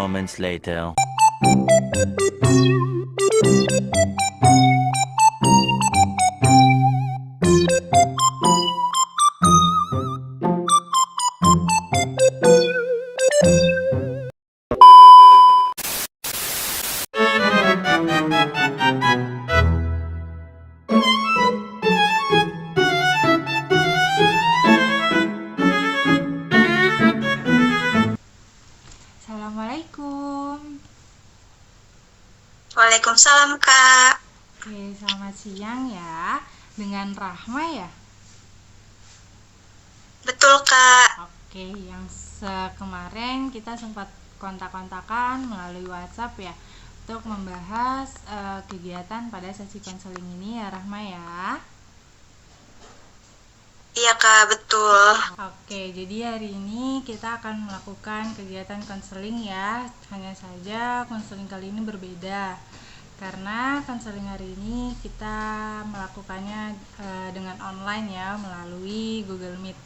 moments later. Assalamualaikum. Waalaikumsalam, Kak. Oke, selamat siang ya. Dengan Rahma ya? Betul, Kak. Oke, yang kemarin kita sempat kontak-kontakan melalui WhatsApp ya untuk membahas kegiatan pada sesi konseling ini ya Rahma ya. Iya, Kak, betul. Oke, jadi hari ini kita akan melakukan kegiatan konseling ya. Hanya saja konseling kali ini berbeda. Karena konseling hari ini kita melakukannya dengan online ya, melalui Google Meet.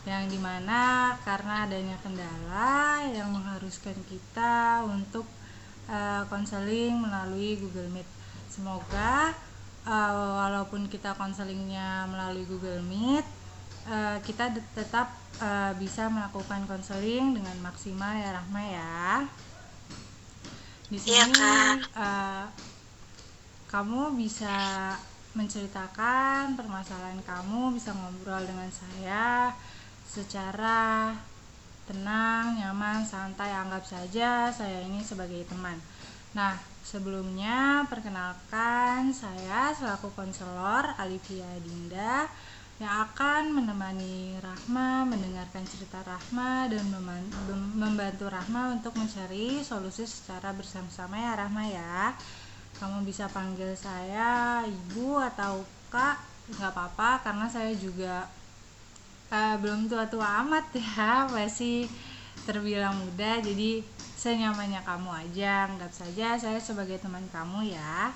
Yang dimana karena adanya kendala yang mengharuskan kita untuk konseling melalui Google Meet. Semoga walaupun kita konselingnya melalui Google Meet, kita tetap bisa melakukan konseling dengan maksimal ya Rahma ya. Di Iya, sini Kak. kamu bisa menceritakan permasalahan kamu, bisa ngobrol dengan saya secara tenang, nyaman, santai. Anggap saja saya ini sebagai teman. Nah, sebelumnya perkenalkan, saya selaku konselor Alivia Dinda yang akan menemani Rahma mendengarkan cerita Rahma dan membantu Rahma untuk mencari solusi secara bersama-sama ya Rahma ya. Kamu bisa panggil saya ibu atau kak, nggak apa-apa karena saya juga belum tua-tua amat ya, masih terbilang muda, jadi senyamannya kamu aja. Anggap saja saya sebagai teman kamu ya.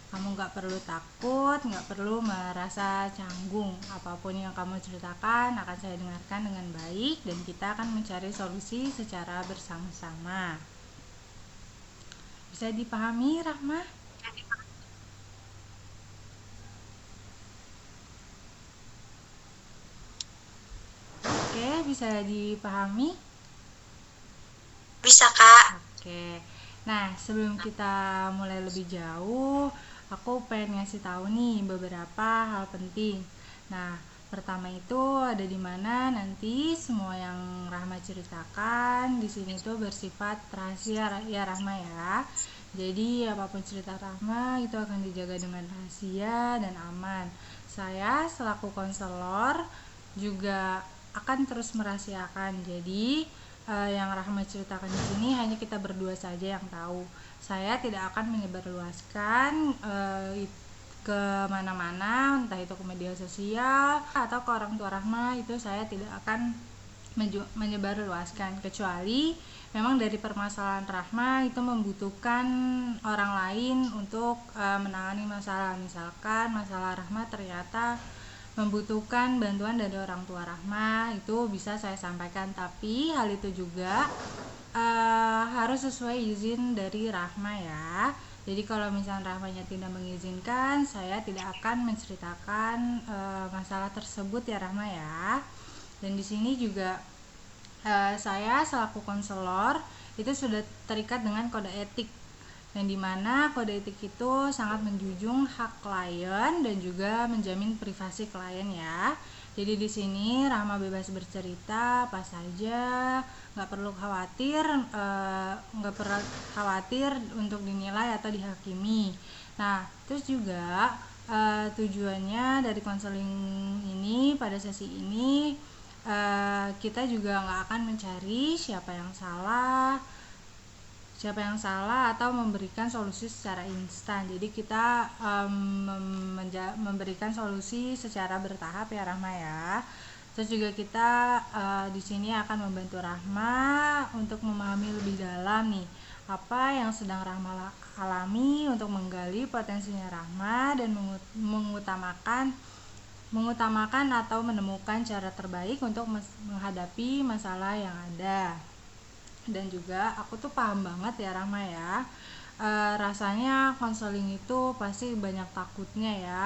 Kamu nggak perlu takut, nggak perlu merasa canggung. Apapun yang kamu ceritakan akan saya dengarkan dengan baik dan kita akan mencari solusi secara bersama-sama. Bisa dipahami, Rahma? Oke, bisa dipahami? Bisa, Kak. Oke. Nah, sebelum kita mulai lebih jauh, aku pengen ngasih tahu nih beberapa hal penting. Nah, pertama itu ada di mana nanti semua yang Rahma ceritakan di sini tuh bersifat rahasia ya Rahma ya. Jadi apapun cerita Rahma itu akan dijaga dengan rahasia dan aman. Saya selaku konselor juga akan terus merahasiakan. Jadi yang Rahma ceritakan di sini hanya kita berdua saja yang tahu. Saya tidak akan menyebarluaskan ke mana-mana, entah itu ke media sosial atau ke orang tua Rahma, itu saya tidak akan menyebarluaskan, kecuali memang dari permasalahan Rahma itu membutuhkan orang lain untuk menangani masalah. Misalkan masalah Rahma ternyata membutuhkan bantuan dari orang tua Rahma, itu bisa saya sampaikan, tapi hal itu juga harus sesuai izin dari Rahma ya. Jadi kalau misalnya Rahmanya tidak mengizinkan, saya tidak akan menceritakan masalah tersebut ya Rahma ya. Dan di sini juga saya selaku konselor itu sudah terikat dengan kode etik, yang dimana kode etik itu sangat menjunjung hak klien dan juga menjamin privasi klien ya. Jadi di sini Rahma bebas bercerita apa saja, nggak perlu khawatir untuk dinilai atau dihakimi. Nah, terus juga tujuannya dari konseling ini pada sesi ini kita juga nggak akan mencari siapa yang salah atau memberikan solusi secara instan. Jadi kita memberikan solusi secara bertahap ya Rahma ya. Terus juga kita di sini akan membantu Rahma untuk memahami lebih dalam nih apa yang sedang Rahma alami, untuk menggali potensinya Rahma dan mengutamakan atau menemukan cara terbaik untuk menghadapi masalah yang ada. Dan juga aku tuh paham banget ya Rahma ya. Rasanya konseling itu pasti banyak takutnya ya.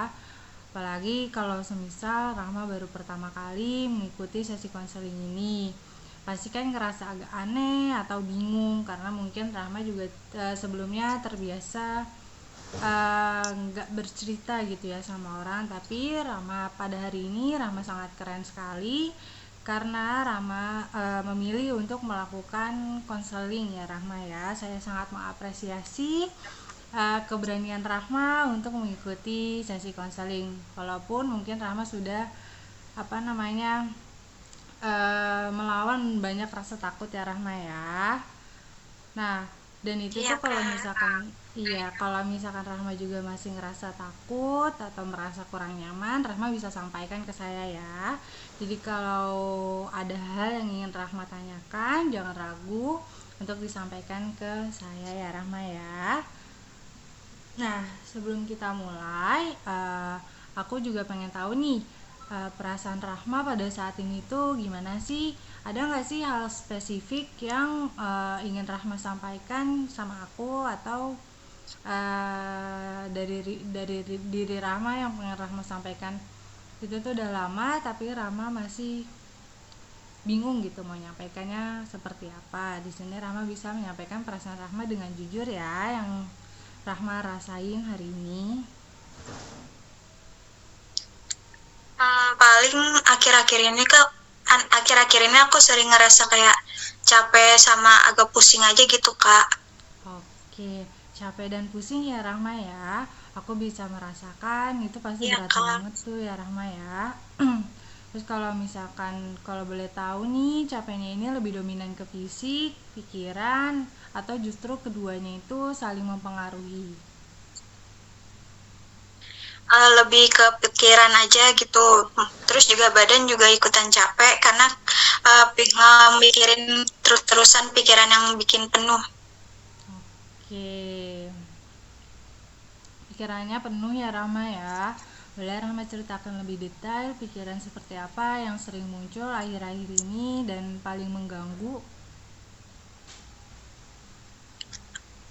Apalagi kalau semisal Rahma baru pertama kali mengikuti sesi konseling ini. Pasti kan ngerasa agak aneh atau bingung karena mungkin Rahma juga sebelumnya terbiasa nggak bercerita gitu ya sama orang. Tapi Rahma pada hari ini Rahma sangat keren sekali karena Rahma memilih untuk melakukan konseling ya Rahma ya. Saya sangat mengapresiasi keberanian Rahma untuk mengikuti sesi konseling. Walaupun mungkin Rahma sudah melawan banyak rasa takut ya Rahma ya. Nah, dan itu Iya tuh kalau Kak. misalkan kalau misalkan Rahma juga masih ngerasa takut atau merasa kurang nyaman, Rahma bisa sampaikan ke saya ya. Jadi kalau ada hal yang ingin Rahma tanyakan, jangan ragu untuk disampaikan ke saya ya Rahma ya. Nah, sebelum kita mulai, aku juga pengen tahu nih, perasaan Rahma pada saat ini tuh gimana sih? Ada nggak sih hal spesifik yang ingin Rahma sampaikan sama aku atau dari diri Rahma yang pengen Rahma sampaikan itu tuh udah lama tapi Rahma masih bingung gitu mau nyampaikannya seperti apa. Di sini Rahma bisa menyampaikan perasaan Rahma dengan jujur ya yang Rahma rasain hari ini. Paling akhir-akhir ini aku sering ngerasa kayak capek sama agak pusing aja gitu Kak. Oke, capek dan pusing ya Rahma ya. Aku bisa merasakan itu pasti Iya berat Kak. banget tuh ya Rahma ya. Terus kalau misalkan kalau boleh tahu nih capeknya ini lebih dominan ke fisik, pikiran, atau justru keduanya itu saling mempengaruhi? Lebih ke pikiran aja gitu. Terus juga badan juga ikutan capek karena mikirin terus-terusan pikiran yang bikin penuh. Oke, pikirannya penuh ya Rahma ya. Boleh Rahma ceritakan lebih detail pikiran seperti apa yang sering muncul akhir-akhir ini dan paling mengganggu?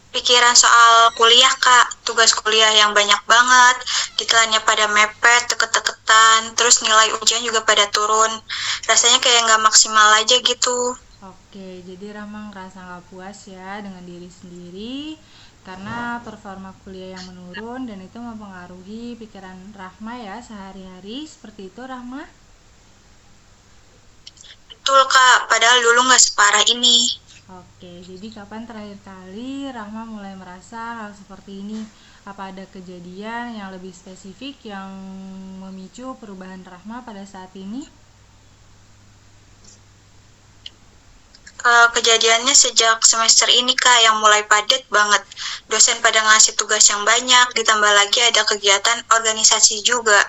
Pikiran soal kuliah Kak, tugas kuliah yang banyak banget, deadline-nya pada mepet, deket-deketan, terus nilai ujian juga pada turun. Rasanya kayak nggak maksimal aja gitu. Oke, jadi Rahma ngerasa nggak puas ya dengan diri sendiri karena performa kuliah yang menurun dan itu mempengaruhi pikiran Rahma ya sehari-hari. Seperti itu Rahma? Betul Kak, padahal dulu nggak separah ini. Oke, jadi kapan terakhir kali Rahma mulai merasa hal seperti ini? Apa ada kejadian yang lebih spesifik yang memicu perubahan Rahma pada saat ini? Kejadiannya sejak semester ini Kak, yang mulai padat banget. Dosen pada ngasih tugas yang banyak, ditambah lagi ada kegiatan organisasi juga.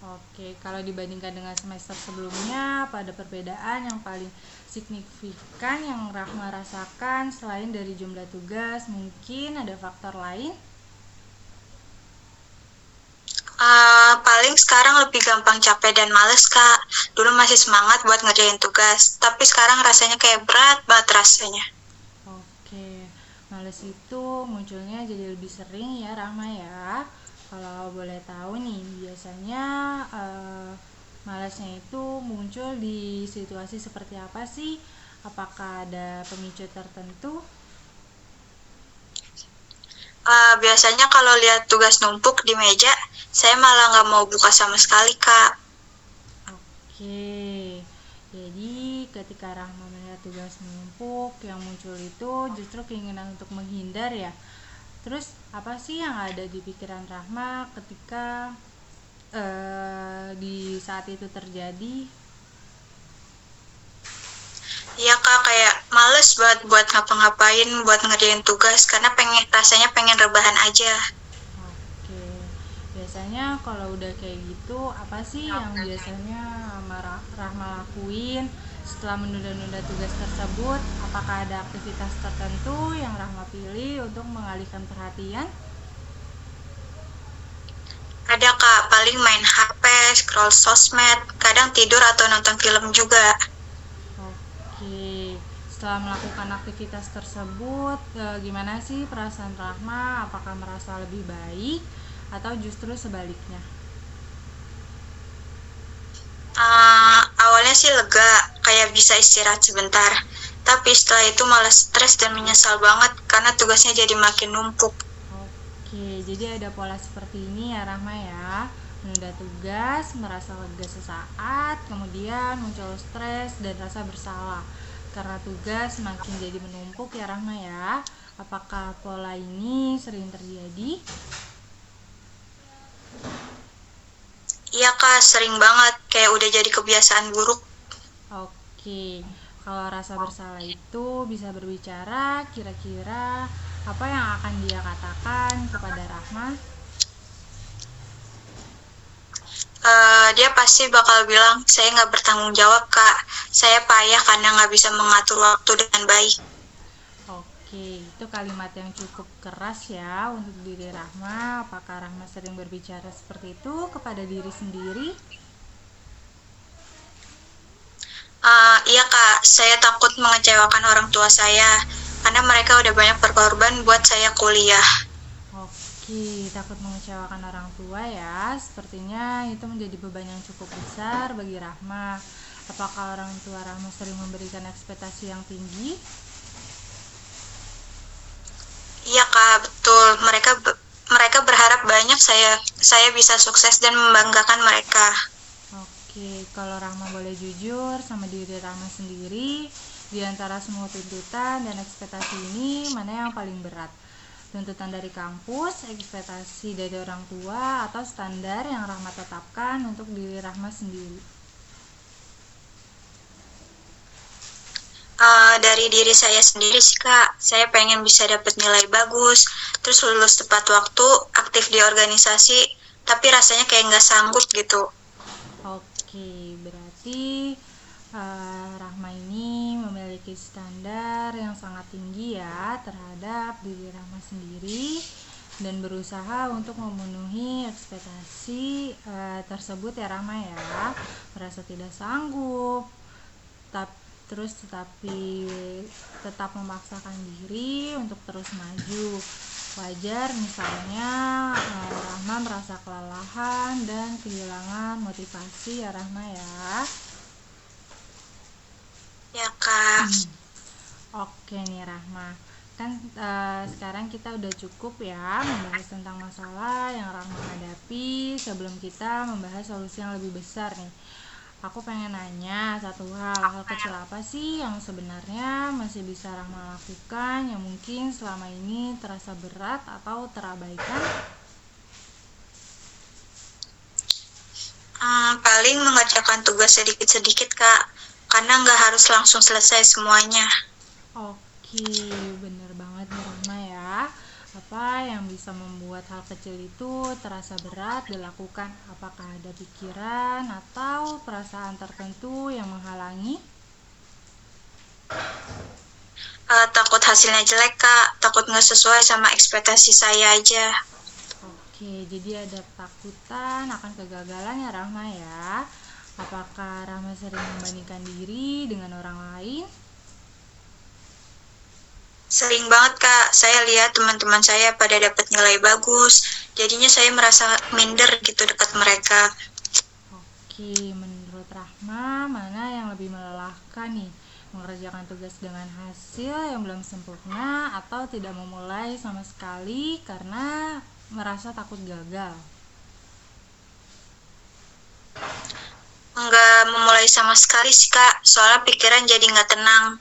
Oke, kalau dibandingkan dengan semester sebelumnya, apa ada perbedaan yang paling signifikan yang Rahma rasakan selain dari jumlah tugas? Mungkin ada faktor lain? Paling sekarang lebih gampang capek dan males Kak. Dulu masih semangat buat ngerjain tugas, tapi sekarang rasanya kayak berat banget rasanya. Oke, males itu munculnya jadi lebih sering ya Rahma ya. Kalau boleh tahu nih, biasanya malasnya itu muncul di situasi seperti apa sih? Apakah ada pemicu tertentu? Biasanya kalau lihat tugas numpuk di meja, saya malah nggak mau buka sama sekali Kak. Oke, jadi ketika Rahma melihat tugas menumpuk yang muncul itu justru keinginan untuk menghindar ya. Terus apa sih yang ada di pikiran Rahma ketika di saat itu terjadi? Iya Kak, kayak males banget buat ngapa-ngapain, buat ngerjain tugas, karena rasanya pengen rebahan aja. Oke, biasanya kalau udah kayak gitu apa sih yang biasanya Rahma lakuin setelah menunda-nunda tugas tersebut? Apakah ada aktivitas tertentu yang Rahma pilih untuk mengalihkan perhatian? Ada Kak, paling main HP, scroll sosmed, kadang tidur atau nonton film juga. Oke, setelah melakukan aktivitas tersebut, gimana sih perasaan Rahma? Apakah merasa lebih baik atau justru sebaliknya? Awalnya sih lega, kayak bisa istirahat sebentar. Tapi setelah itu malah stres dan menyesal banget karena tugasnya jadi makin numpuk. Oke, jadi ada pola seperti ini ya Rahma ya. Menunda tugas, merasa lega sesaat, kemudian muncul stres dan rasa bersalah karena tugas makin jadi menumpuk ya Rahma ya. Apakah pola ini sering terjadi? Iya kak, sering banget, kayak udah jadi kebiasaan buruk. Oke, kalau rasa bersalah itu bisa berbicara, kira-kira apa yang akan dia katakan kepada Rahma? Dia pasti bakal bilang, saya nggak bertanggung jawab kak, saya payah karena nggak bisa mengatur waktu dengan baik. Oke, itu kalimat yang cukup keras ya untuk diri Rahma. Apakah Rahma sering berbicara seperti itu kepada diri sendiri? Iya kak, saya takut mengecewakan orang tua saya, karena mereka udah banyak berkorban buat saya kuliah. Oke, takut mengecewakan orang tua ya. Sepertinya itu menjadi beban yang cukup besar bagi Rahma. Apakah orang tua Rahma sering memberikan ekspektasi yang tinggi? Iya kak, betul. Mereka berharap banyak saya bisa sukses dan membanggakan mereka. Oke, kalau Rahma boleh jujur sama diri Rahma sendiri, di antara semua tuntutan dan ekspektasi ini, mana yang paling berat? Tuntutan dari kampus, ekspektasi dari orang tua, atau standar yang Rahma tetapkan untuk diri Rahma sendiri? Dari diri saya sendiri sih kak, saya pengen bisa dapat nilai bagus, terus lulus tepat waktu, aktif di organisasi, tapi rasanya kayak nggak sanggup gitu. Oke, berarti Rahma ini memiliki standar yang sangat tinggi ya terhadap diri Rahma sendiri dan berusaha untuk memenuhi ekspektasi tersebut ya Rahma ya. Merasa tidak sanggup, tetapi tetap memaksakan diri untuk terus maju. Wajar misalnya Rahma merasa kelelahan dan kehilangan motivasi ya Rahma ya. Ya kak. Oke nih Rahma, kan sekarang kita udah cukup ya membahas tentang masalah yang Rahma hadapi sebelum kita membahas solusi yang lebih besar nih. Aku pengen nanya satu hal kecil apa sih yang sebenarnya masih bisa Rahma lakukan yang mungkin selama ini terasa berat atau terabaikan? Paling mengerjakan tugas sedikit-sedikit kak, karena nggak harus langsung selesai semuanya. Oke, bener banget nih Rahma ya. Apa yang bisa membuat hal kecil itu terasa berat dilakukan? Apakah ada pikiran atau perasaan tertentu yang menghalangi? Takut hasilnya jelek kak, takut nggak sesuai sama ekspektasi saya aja. Oke, jadi ada ketakutan akan kegagalan ya Rahma ya. Apakah Rahma sering membandingkan diri dengan orang lain? Sering banget kak, saya lihat teman-teman saya pada dapat nilai bagus, jadinya saya merasa minder gitu dekat mereka. Oke, menurut Rahma, mana yang lebih melelahkan nih? Mengerjakan tugas dengan hasil yang belum sempurna atau tidak memulai sama sekali karena merasa takut gagal? Nggak memulai sama sekali sih kak, soalnya pikiran jadi nggak tenang.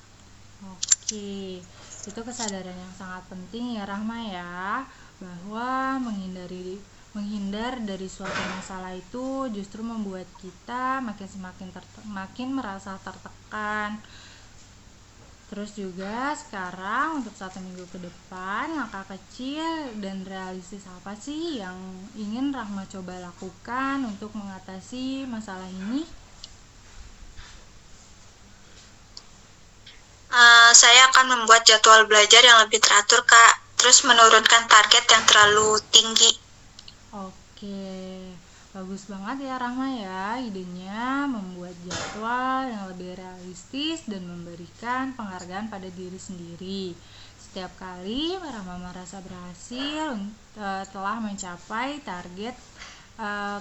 Oke, itu kesadaran yang sangat penting ya Rahma ya, bahwa menghindar dari suatu masalah itu justru membuat kita makin merasa tertekan. Terus juga sekarang untuk 1 minggu ke depan, langkah kecil dan realistis apa sih yang ingin Rahma coba lakukan untuk mengatasi masalah ini? Saya akan membuat jadwal belajar yang lebih teratur kak, terus menurunkan target yang terlalu tinggi. Oke, Bagus banget ya Rahma ya, idenya membuat jadwal yang lebih realistis dan memberikan penghargaan pada diri sendiri. Setiap kali Rahma merasa berhasil telah mencapai target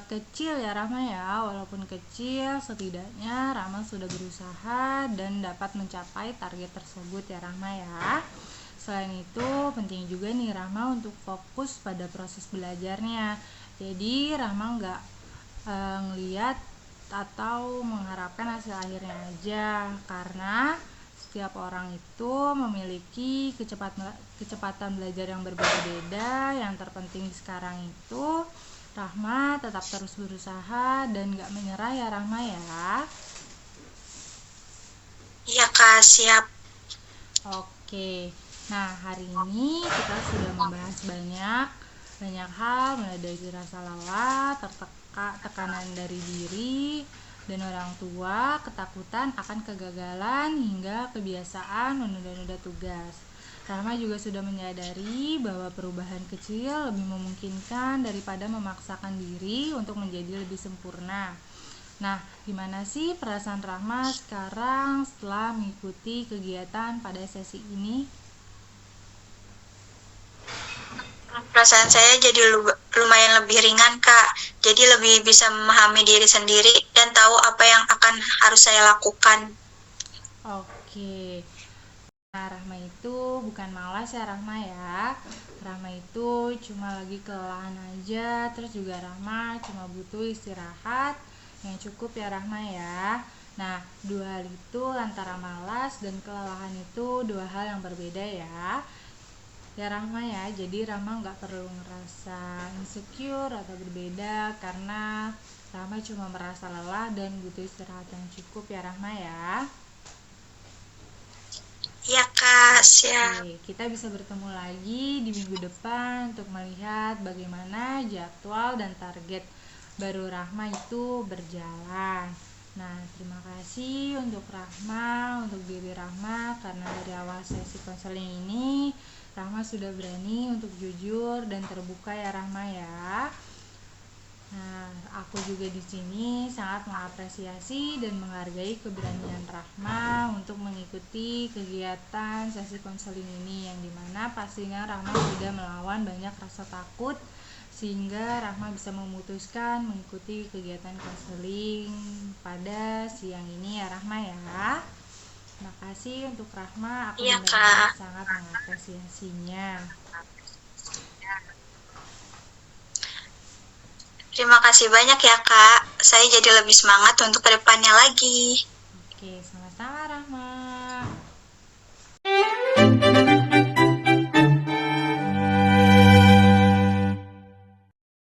kecil ya Rahma ya, walaupun kecil setidaknya Rahma sudah berusaha dan dapat mencapai target tersebut ya Rahma ya. Selain itu penting juga nih Rahma untuk fokus pada proses belajarnya. Jadi Rahma nggak ngeliat atau mengharapkan hasil akhirnya aja, karena setiap orang itu memiliki kecepatan belajar yang berbeda-beda. Yang terpenting sekarang itu Rahma tetap terus berusaha dan gak menyerah ya Rahma ya. Iya Kak, siap. Oke, nah hari ini kita sudah membahas banyak hal, mulai dari rasa lelah, tekanan dari diri dan orang tua, ketakutan akan kegagalan, hingga kebiasaan menunda-nunda tugas. Rahma juga sudah menyadari bahwa perubahan kecil lebih memungkinkan daripada memaksakan diri untuk menjadi lebih sempurna. Nah, gimana sih perasaan Rahma sekarang setelah mengikuti kegiatan pada sesi ini? Perasaan saya jadi lumayan lebih ringan Kak. Jadi lebih bisa memahami diri sendiri dan tahu apa yang akan harus saya lakukan. Oke. Nah, Rahma itu bukan malas ya Rahma ya. Rahma itu cuma lagi kelelahan aja. Terus juga Rahma cuma butuh istirahat yang cukup ya Rahma ya. Nah, dua hal itu antara malas dan kelelahan itu dua hal yang berbeda ya. Ya Rahma ya, jadi Rahma nggak perlu ngerasa insecure atau berbeda, karena Rahma cuma merasa lelah dan butuh istirahat yang cukup ya Rahma ya. Iya Kak, siap. Oke, kita bisa bertemu lagi di minggu depan untuk melihat bagaimana jadwal dan target baru Rahma itu berjalan. Nah, terima kasih untuk Rahma, untuk diri Rahma, karena dari awal sesi konseling ini Rahma sudah berani untuk jujur dan terbuka ya Rahma ya. Nah, aku juga di sini sangat mengapresiasi dan menghargai keberanian Rahma untuk mengikuti kegiatan sesi konseling ini, yang dimana pastinya Rahma sudah melawan banyak rasa takut sehingga Rahma bisa memutuskan mengikuti kegiatan konseling pada siang ini ya Rahma ya. Terima kasih untuk Rahma, aku Iya benar-benar Kak. sangat mengapresiasinya. Terima kasih banyak ya Kak. Saya jadi lebih semangat untuk kedepannya lagi. Oke, sama-sama Rahma.